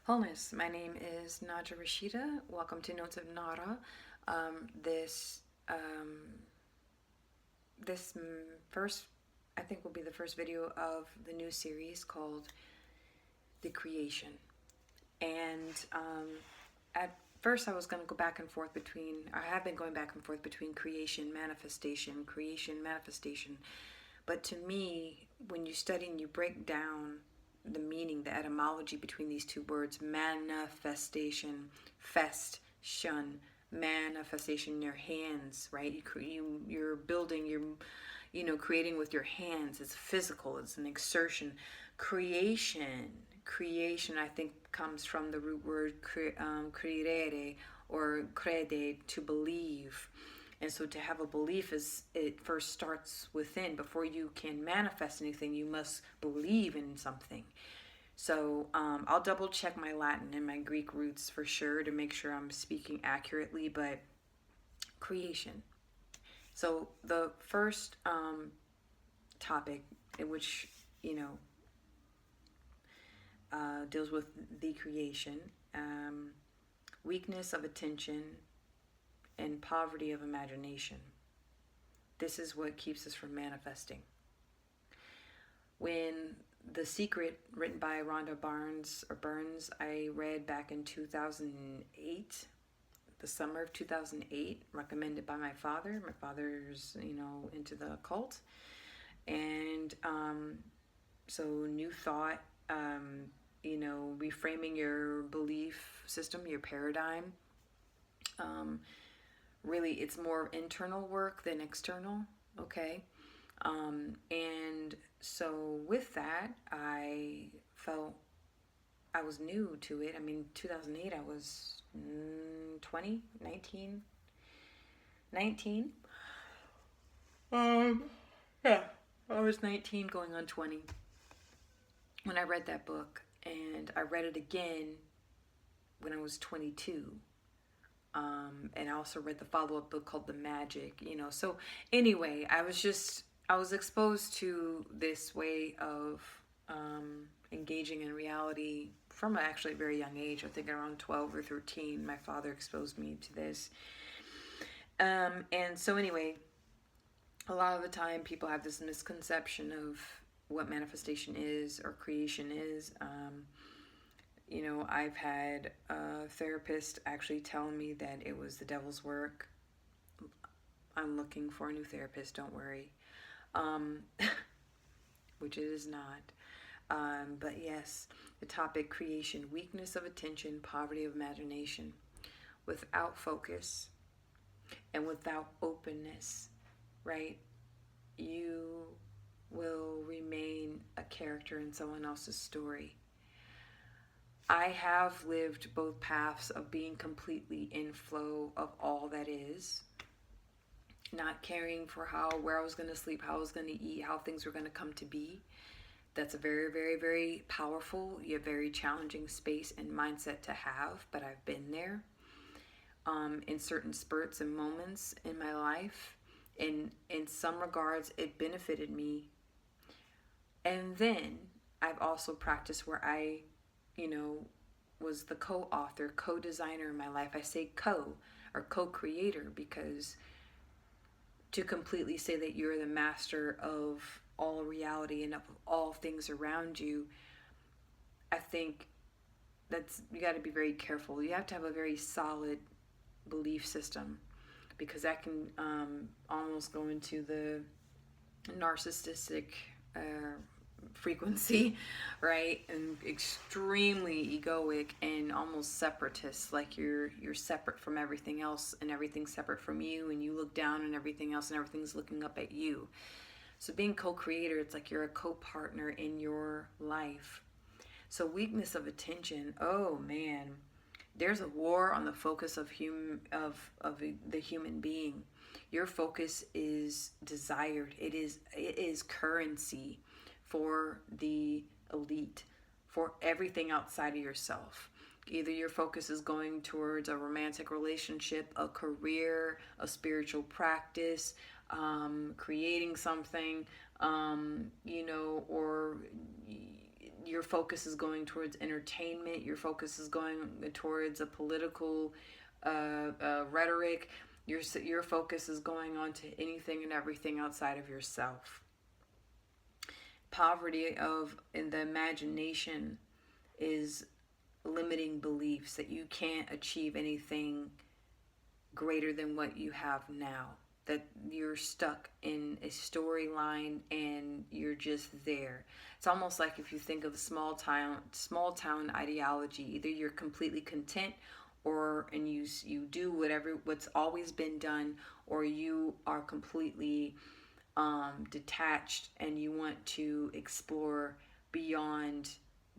Wholeness. My name is Naja Rashida. Welcome to Notes of Nara. Um, this um, this first, I think, will be the first video of the new series called The Creation. And at first, I was going to go back and forth between. I have been going back and forth between creation, manifestation. But to me, when you study and you break down the meaning, the etymology between these two words, manifestation, fest, shun, manifestation, your hands, right? You're building, creating with your hands. It's physical, it's an exertion. Creation, I think, comes from the root word credere or crede, to believe. And so to have a belief is, it first starts within. Before you can manifest anything, you must believe in something. So I'll double check my Latin and my Greek roots for sure to make sure I'm speaking accurately, but creation. So the first topic, in which, deals with the creation, weakness of attention, and poverty of imagination. This is what keeps us from manifesting. When The Secret, written by Rhonda Burns, I read back in 2008, the summer of 2008, recommended by my father. My father's, into the occult. And so New Thought, reframing your belief system, your paradigm. Really, it's more internal work than external, okay? And so with that, I felt I was new to it. I mean, 2008, I was 20, 19, 19. Yeah, I was 19 going on 20 when I read that book. And I read it again when I was 22. And I also read the follow-up book called The Magic, So anyway, I was exposed to this way of engaging in reality from actually a very young age. I think around 12 or 13, my father exposed me to this. And so anyway, a lot of the time people have this misconception of what manifestation is or creation is. I've had a therapist actually tell me that it was the devil's work. I'm looking for a new therapist, don't worry. Which it is not. But yes, the topic: creation, weakness of attention, poverty of imagination. Without focus and without openness, right, you will remain a character in someone else's story. I have lived both paths of being completely in flow of all that is, not caring for where I was going to sleep, how I was going to eat, how things were going to come to be. That's a very, very, very powerful, yet very challenging space and mindset to have, but I've been there in certain spurts and moments in my life. In some regards, it benefited me. And then I've also practiced where I, was the co-author, co-designer in my life. I say co or co-creator because to completely say that you're the master of all reality and of all things around you, I think you got to be very careful. You have to have a very solid belief system, because that can almost go into the narcissistic frequency, right? And extremely egoic and almost separatist, like you're separate from everything else and everything's separate from you, and you look down on everything else and everything's looking up at you. So being co-creator, it's like you're a co-partner in your life. So weakness of attention, oh man, there's a war on the focus of the human being. Your focus is desired. It is currency for the elite, for everything outside of yourself. Either your focus is going towards a romantic relationship, a career, a spiritual practice, creating something, or your focus is going towards entertainment, your focus is going towards a political rhetoric, your focus is going on to anything and everything outside of yourself. Poverty of in the imagination is limiting beliefs that you can't achieve anything greater than what you have now, that you're stuck in a storyline and you're just there. It's almost like if you think of small town ideology, either you're completely content and you do what's always been done, or you are completely detached and you want to explore beyond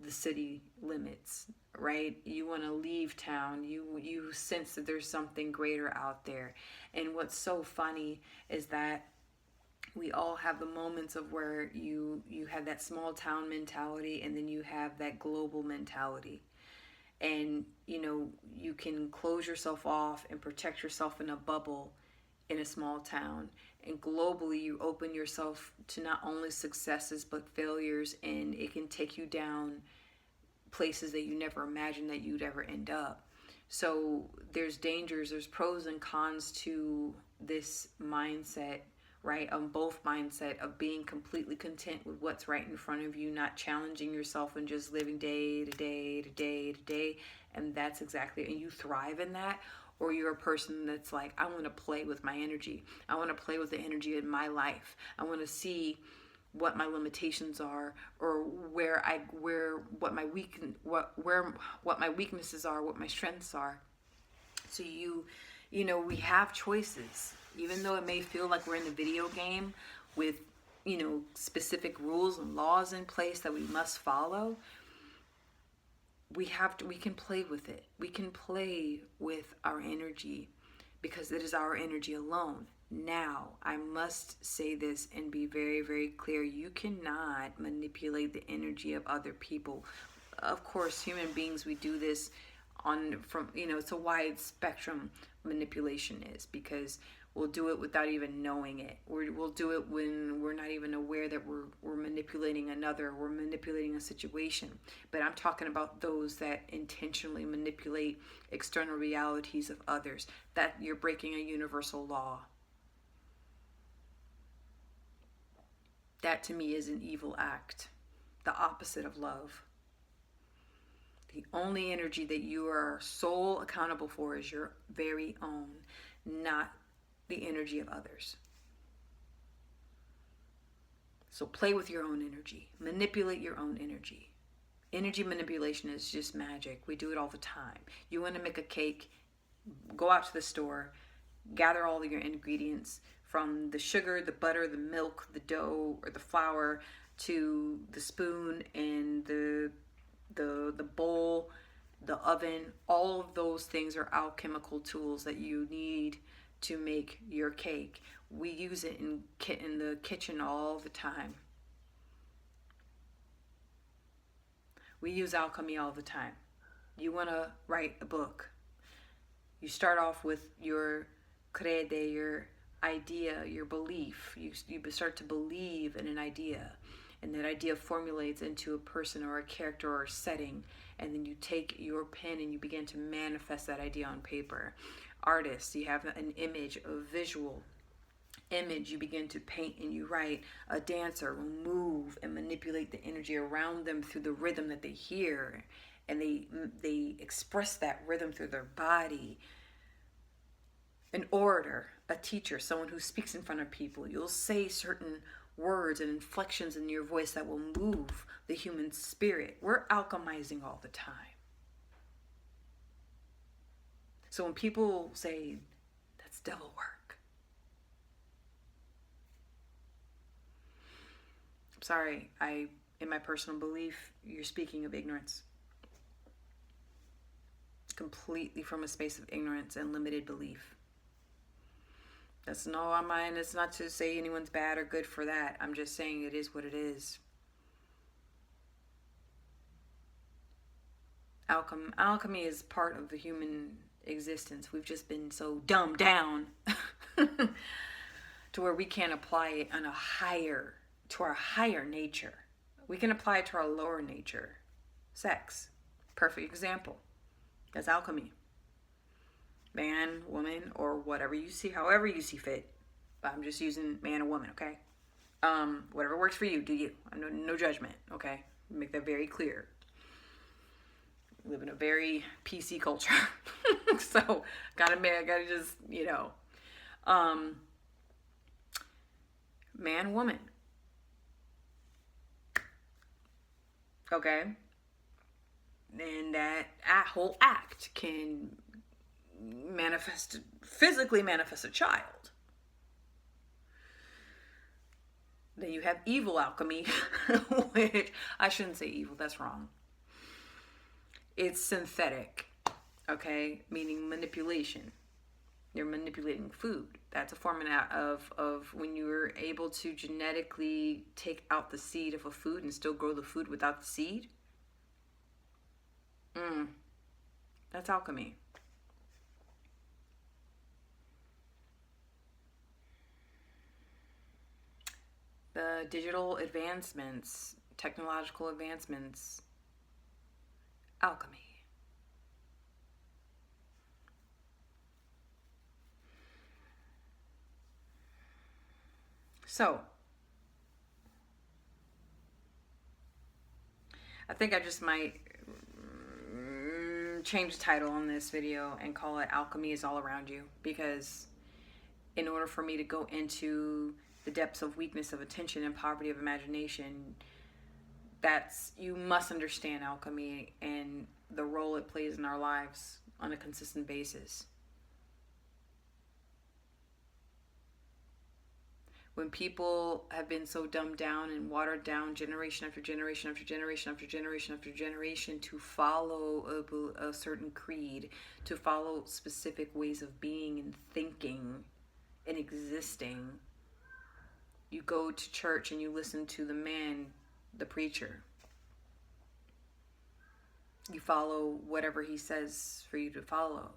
the city limits, right? You want to leave town. You sense that there's something greater out there. And what's so funny is that we all have the moments of where you have that small town mentality, and then you have that global mentality. And you can close yourself off and protect yourself in a bubble in a small town, and globally you open yourself to not only successes but failures, and it can take you down places that you never imagined that you'd ever end up. So there's dangers, there's pros and cons to this mindset, right? Both mindset of being completely content with what's right in front of you, not challenging yourself and just living day to day to day to day. And that's exactly, and you thrive in that. Or you're a person that's like, I want to play with my energy. I want to play with the energy in my life. I want to see what my limitations are, or what my weaknesses are, what my strengths are. So we have choices, even though it may feel like we're in a video game with specific rules and laws in place that we must follow. We can play with it. We can play with our energy, because it is our energy alone. Now, I must say this and be very, very clear. You cannot manipulate the energy of other people. Of course, human beings, we do this it's a wide spectrum manipulation is, because we'll do it without even knowing it. We'll do it when we're not even aware that we're manipulating we're manipulating a situation. But I'm talking about those that intentionally manipulate external realities of others, that you're breaking a universal law. That to me is an evil act, the opposite of love. The only energy that you are sole accountable for is your very own, not the energy of others. So play with your own energy. Manipulate your own energy. Energy manipulation is just magic. We do it all the time. You want to make a cake, go out to the store, gather all of your ingredients, from the sugar, the butter, the milk, the dough, or the flour, to the spoon and the bowl, the oven. All of those things are alchemical tools that you need to make your cake. We use it in the kitchen all the time. We use alchemy all the time. You want to write a book. You start off with your crede, your idea, your belief. You start to believe in an idea, and that idea formulates into a person or a character or a setting, and then you take your pen and you begin to manifest that idea on paper. Artists, you have an image, a visual image, you begin to paint and you write. A dancer will move and manipulate the energy around them through the rhythm that they hear, and they express that rhythm through their body. An orator, a teacher, someone who speaks in front of people, you'll say certain words and inflections in your voice that will move the human spirit. We're alchemizing all the time. So when people say, that's devil work, I'm sorry, in my personal belief, you're speaking of ignorance. Completely from a space of ignorance and limited belief. That's no on mine. It's not to say anyone's bad or good for that. I'm just saying it is what it is. Alchemy is part of the human existence. We've just been so dumbed down to where we can't apply it to our higher nature We can apply it to our lower nature. Sex. Perfect example. That's alchemy. Man, woman, or whatever you see, however you see fit. But I'm just using man and woman, okay? Whatever works for you, do you. No judgment, okay? Make that very clear. We live in a very PC culture. So, gotta just, man, woman. Okay? And that whole act can physically manifest a child. Then you have evil alchemy, which I shouldn't say evil, that's wrong. It's synthetic, okay? Meaning manipulation. You're manipulating food. That's a form of when you're able to genetically take out the seed of a food and still grow the food without the seed. That's alchemy. The digital advancements, technological advancements, alchemy. So, I think I just might change the title on this video and call it Alchemy is All Around You, because in order for me to go into the depths of weakness of attention and poverty of imagination, you must understand alchemy and the role it plays in our lives on a consistent basis. When people have been so dumbed down and watered down generation after generation after generation after generation after generation to follow a certain creed, to follow specific ways of being and thinking and existing, you go to church and you listen to the preacher. You follow whatever he says for you to follow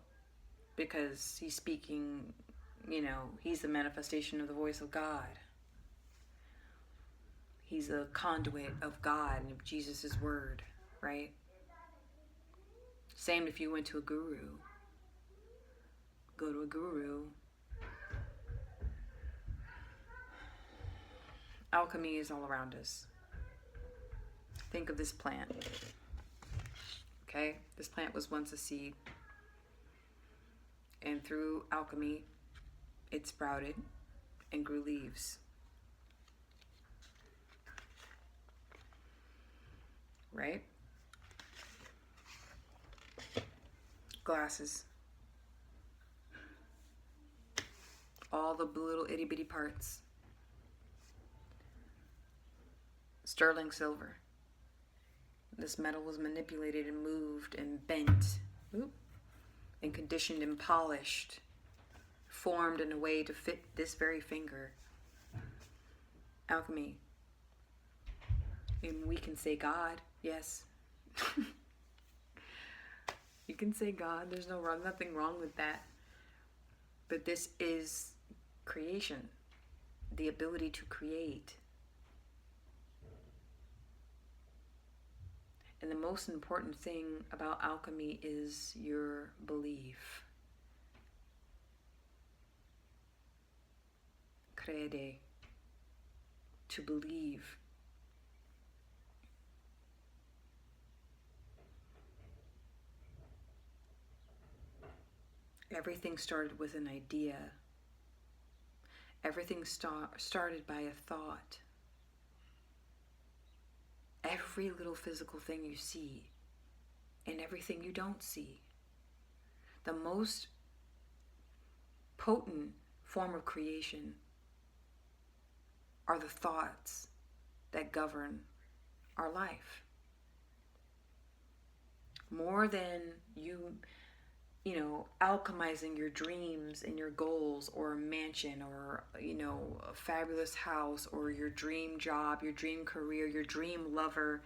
because he's speaking. He's the manifestation of the voice of God. He's a conduit of God and of Jesus' word, right? Same if you went to a guru. Go to a guru. Alchemy is all around us. Think of this plant. Okay? This plant was once a seed. And through alchemy, it sprouted and grew leaves. Right? Glasses. All the little itty bitty parts. Sterling silver. This metal was manipulated and moved and bent. And conditioned and polished. Formed in a way to fit this very finger. Alchemy. And we can say God, yes. You can say God, there's nothing wrong with that. But this is creation. The ability to create. And the most important thing about alchemy is your belief. Crede, to believe. Everything started with an idea. Everything started by a thought. Every little physical thing you see and everything you don't see. The most potent form of creation are the thoughts that govern our life. More than you alchemizing your dreams and your goals, or a mansion, or, a fabulous house, or your dream job, your dream career, your dream lover.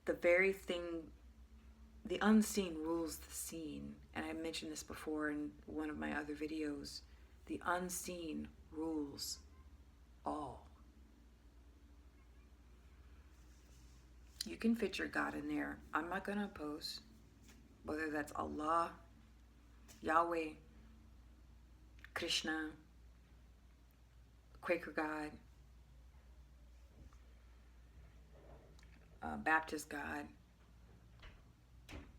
The very thing, the unseen rules the seen. And I mentioned this before in one of my other videos. The unseen rules all. You can fit your God in there. I'm not going to oppose. Whether that's Allah, Yahweh, Krishna, Quaker God, Baptist God,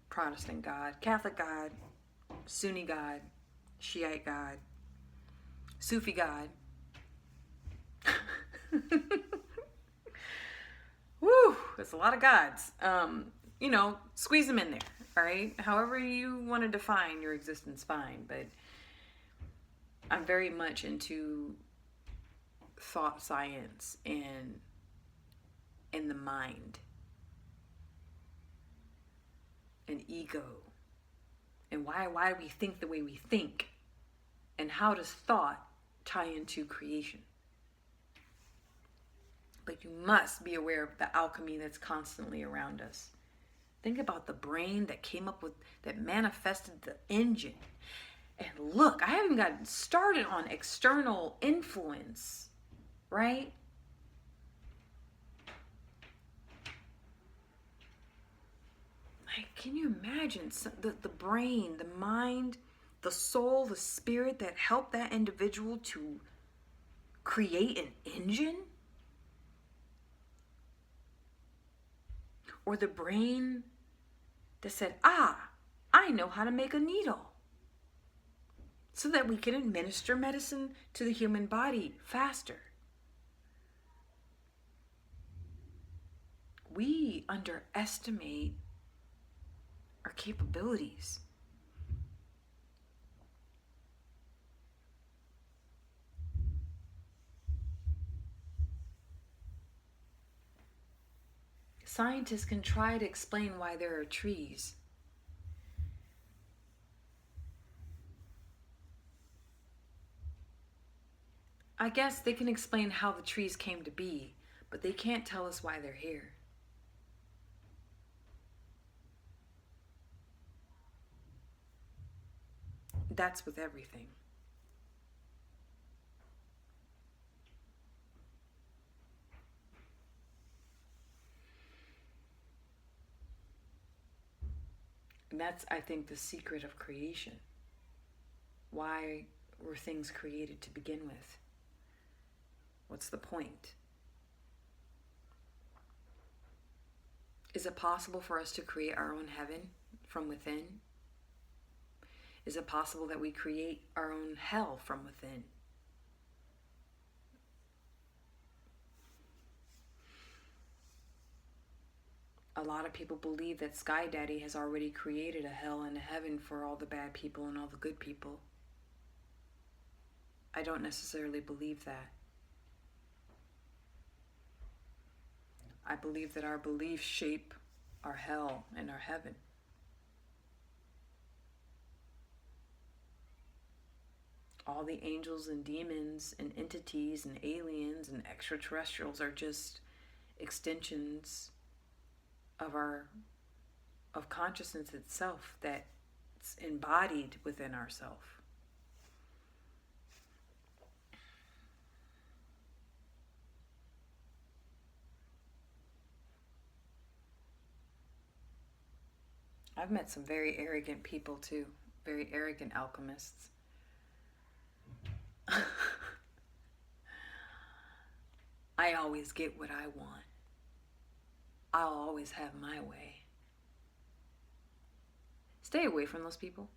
Protestant God, Catholic God, Sunni God, Shiite God, Sufi God. Woo, that's a lot of gods. Squeeze them in there, all right? However you want to define your existence, fine. But I'm very much into thought science and in the mind and ego and why we think the way we think, and how does thought tie into creation. But you must be aware of the alchemy that's constantly around us. Think about the brain that manifested the engine. And look, I haven't gotten started on external influence, right? Like, can you imagine the brain, the mind, the soul, the spirit that helped that individual to create an engine? Or the brain that said, I know how to make a needle, so that we can administer medicine to the human body faster. We underestimate our capabilities. Scientists can try to explain why there are trees. I guess they can explain how the trees came to be, but they can't tell us why they're here. That's with everything. And that's, I think, the secret of creation. Why were things created to begin with? What's the point? Is it possible for us to create our own heaven from within? Is it possible that we create our own hell from within? A lot of people believe that Sky Daddy has already created a hell and a heaven for all the bad people and all the good people. I don't necessarily believe that. I believe that our beliefs shape our hell and our heaven. All the angels and demons and entities and aliens and extraterrestrials are just extensions of consciousness itself that's embodied within ourselves. I've met some very arrogant people too, very arrogant alchemists. I always get what I want. I'll always have my way. Stay away from those people.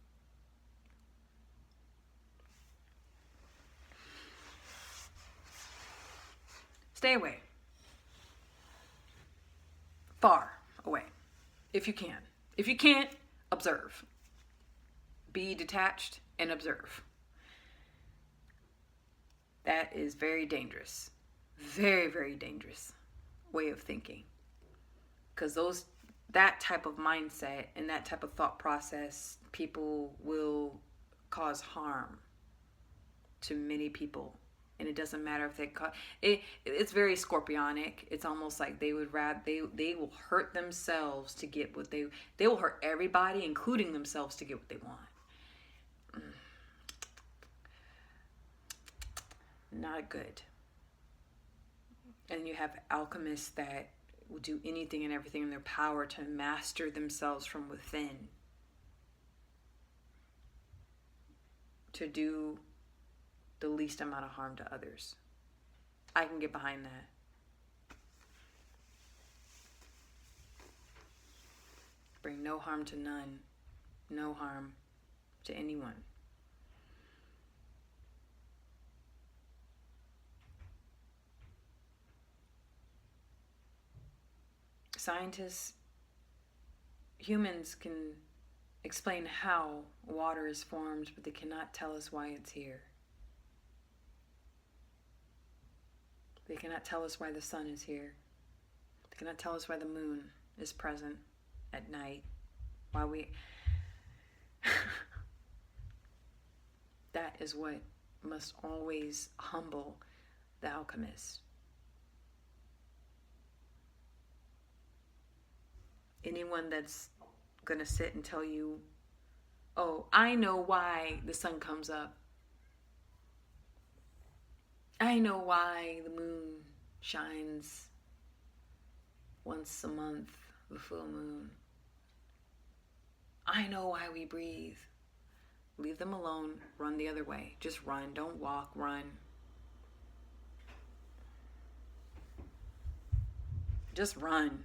Stay away. Far away, if you can. If you can't, observe. Be detached and observe. That is very dangerous. Very, very dangerous way of thinking. Because that type of mindset and that type of thought process, people will cause harm to many people. And it doesn't matter if it's very scorpionic. It's almost like they would they will hurt themselves to get what they will hurt everybody, including themselves, to get what they want. Not good. And you have alchemists that will do anything and everything in their power to master themselves from within, to do the least amount of harm to others. I can get behind that. Bring no harm to none, no harm to anyone. Scientists, humans can explain how water is formed, but they cannot tell us why it's here. They cannot tell us why the sun is here. They cannot tell us why the moon is present at night. Why we... That is what must always humble the alchemist. Anyone that's going to sit and tell you, oh, I know why the sun comes up. I know why the moon shines once a month, the full moon. I know why we breathe. Leave them alone. Run the other way. Just run. Don't walk. Run. Just run.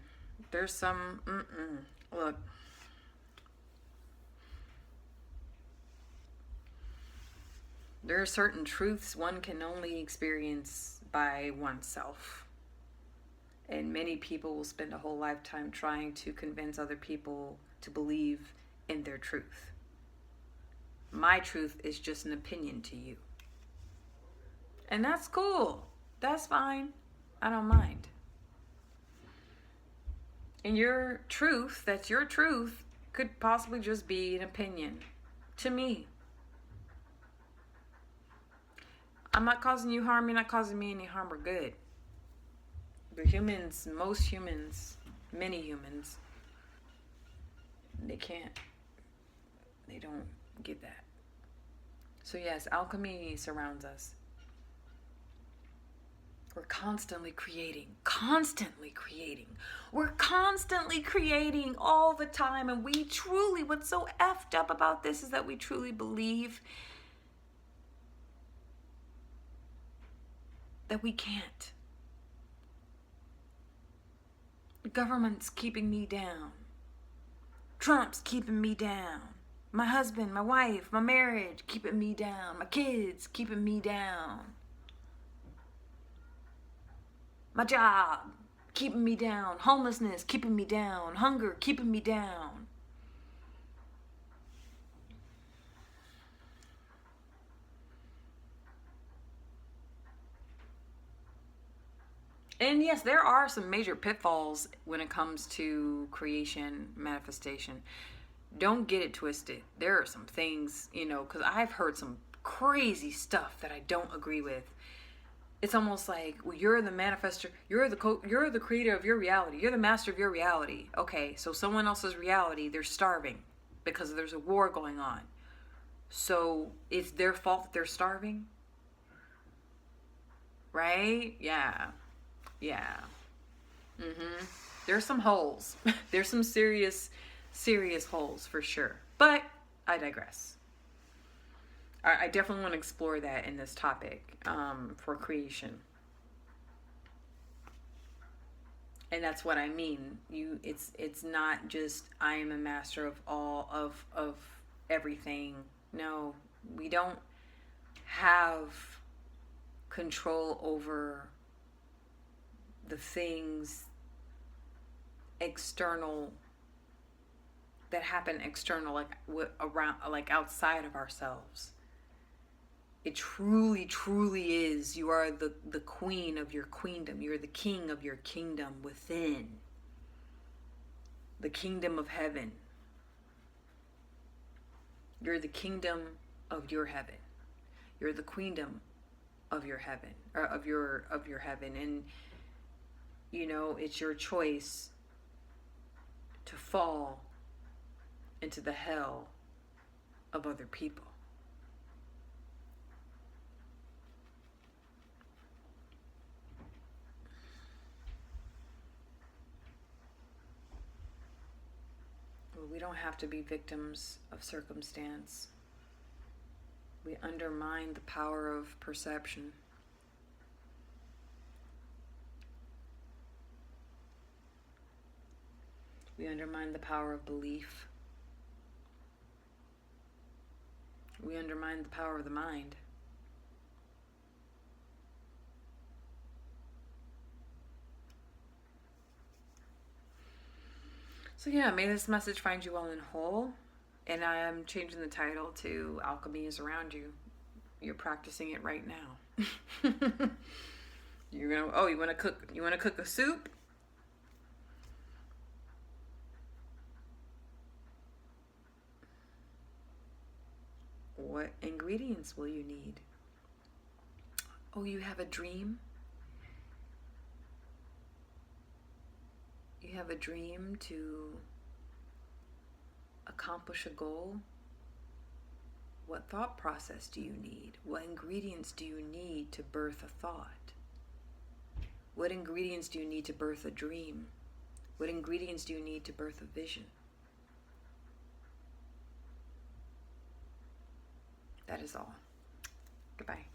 There's some... Look. There are certain truths one can only experience by oneself. And many people will spend a whole lifetime trying to convince other people to believe in their truth. My truth is just an opinion to you. And that's cool. That's fine. I don't mind. And your truth, that's your truth, could possibly just be an opinion to me. I'm not causing you harm. You're not causing me any harm or good. But humans, most humans, many humans, they don't get that. So yes, alchemy surrounds us. We're constantly creating. We're constantly creating all the time. And we truly, what's so effed up about this is that we truly believe that we can't. The government's keeping me down. Trump's keeping me down. My husband, my wife, my marriage keeping me down. My kids keeping me down. My job keeping me down. Homelessness keeping me down. Hunger keeping me down. And yes, there are some major pitfalls when it comes to creation, manifestation. Don't get it twisted. There are some things, because I've heard some crazy stuff that I don't agree with. It's almost like, well, you're the manifester, you're the creator of your reality, you're the master of your reality. Okay, so someone else's reality, they're starving because there's a war going on. So it's their fault that they're starving? Right? Yeah. There's some holes. There's some serious holes for sure. But I digress. I definitely want to explore that in this topic for creation. And that's what I mean. It's not just I am a master of all of everything. No, we don't have control over the things external that happen external, like around, like outside of ourselves. It truly is. You are the queen of your queendom. You're the king of your kingdom within. The kingdom of heaven. You're the kingdom of your heaven. You're the queendom of your heaven, or of your heaven. And it's your choice to fall into the hell of other people. don't have to be victims of circumstance. We undermine the power of perception. We undermine the power of belief. We undermine the power of the mind. So yeah, may this message find you well and whole. And I am changing the title to Alchemy is Around You. You're practicing it right now. You're gonna, you wanna cook a soup? What ingredients will you need? Oh, you have a dream? You have a dream to accomplish a goal? What thought process do you need? What ingredients do you need to birth a thought? What ingredients do you need to birth a dream? What ingredients do you need to birth a vision? That is all. Goodbye.